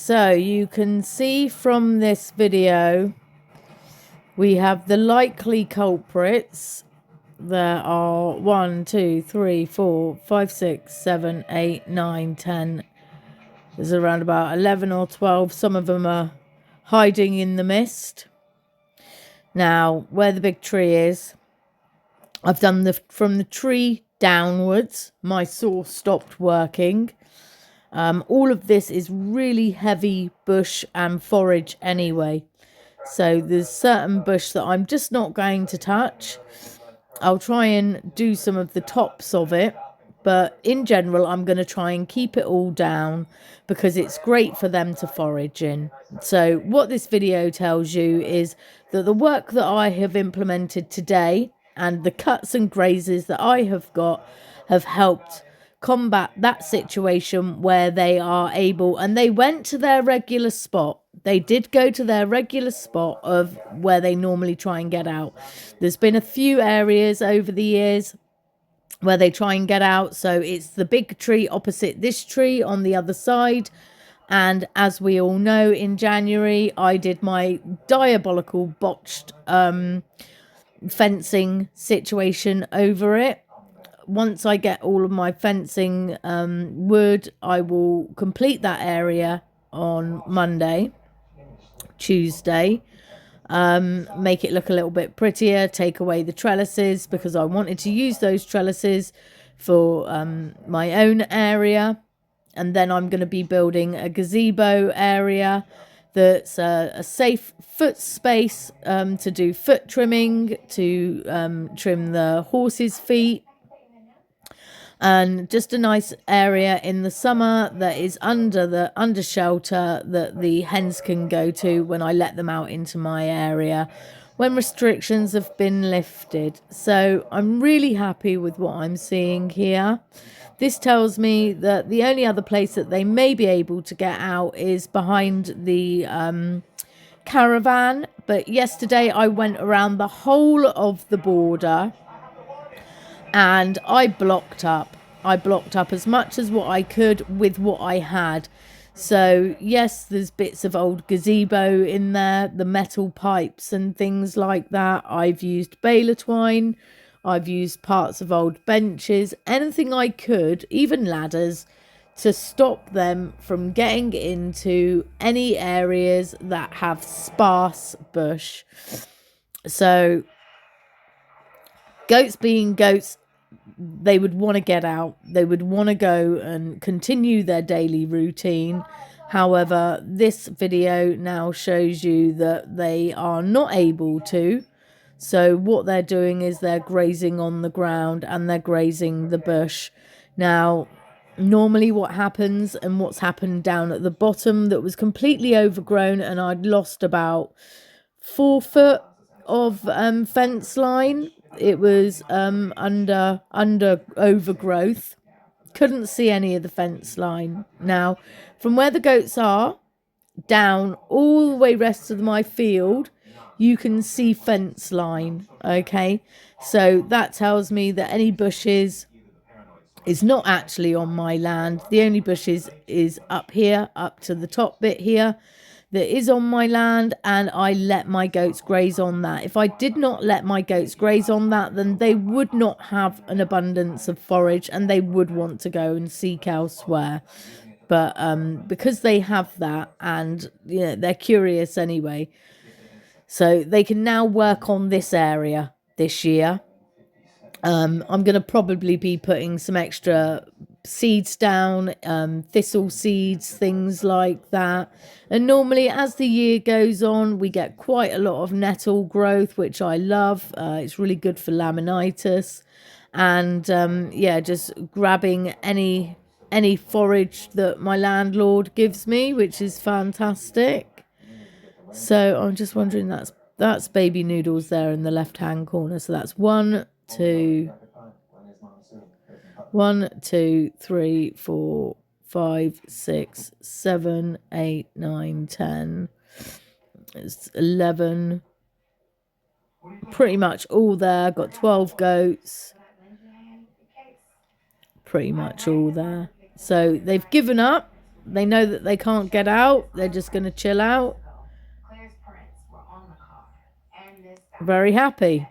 So you can see from this video, we have the likely culprits. There are 1, 2, 3, 4, 5, 6, 7, 8, 9, 10. There's around about 11 or 12. Some of them are hiding in the mist. Now, where the big tree is, I've done from the tree downwards. My saw stopped working. All of this is really heavy bush and forage anyway. So there's certain bush that I'm just not going to touch. I'll try and do some of the tops of it. But in general, I'm going to try and keep it all down because it's great for them to forage in. So what this video tells you is that the work that I have implemented today and the cuts and grazes that I have got have helped combat that situation where they are able, and they went to their regular spot. They did go to their regular spot of where they normally try and get out. There's been a few areas over the years where they try and get out. So it's the big tree opposite this tree on the other side. And as we all know, in January, I did my diabolical botched fencing situation over it. Once I get all of my fencing wood, I will complete that area on Monday, Tuesday. Make it look a little bit prettier, take away the trellises because I wanted to use those trellises for my own area. And then I'm going to be building a gazebo area that's a safe foot space to do foot trimming, to trim the horses' feet. And just a nice area in the summer that is under shelter that the hens can go to when I let them out into my area when restrictions have been lifted. So I'm really happy with what I'm seeing here. This tells me that the only other place that they may be able to get out is behind the caravan. But yesterday I went around the whole of the border and I blocked up as much as what I could with what I had. So yes, there's bits of old gazebo in there, the metal pipes and things like that. I've used baler twine, I've used parts of old benches, anything I could, even ladders, to stop them from getting into any areas that have sparse bush. So goats being goats, they would want to get out. They would want to go and continue their daily routine. However, this video now shows you that they are not able to. So what they're doing is they're grazing on the ground and they're grazing the bush. Now, normally what happens, and what's happened down at the bottom that was completely overgrown, and I'd lost about 4 foot of fence line. It was under overgrowth. Couldn't see any of the fence line. Now, from where the goats are down all the way rest of my field, you can see fence line. Okay, so that tells me that any bushes is not actually on my land. The only bushes is up here, up to the top bit here, that is on my land, and I let my goats graze on that. If I did not let my goats graze on that, then they would not have an abundance of forage and they would want to go and seek elsewhere. But because they have that, and they're curious anyway, so they can now work on this area this year. I'm going to probably be putting some extra seeds down, thistle seeds, things like that. And normally as the year goes on, we get quite a lot of nettle growth, which I love. It's really good for laminitis. And just grabbing any forage that my landlord gives me, which is fantastic. So I'm just wondering, that's baby noodles there in the left hand corner. So that's 1, 2, 3, 4, 5, 6, 7, 8, 9, 10. It's 11. Pretty much all there. Got 12 goats. Pretty much all there. So they've given up. they know that they can't get out. They're just going to chill out. Very happy.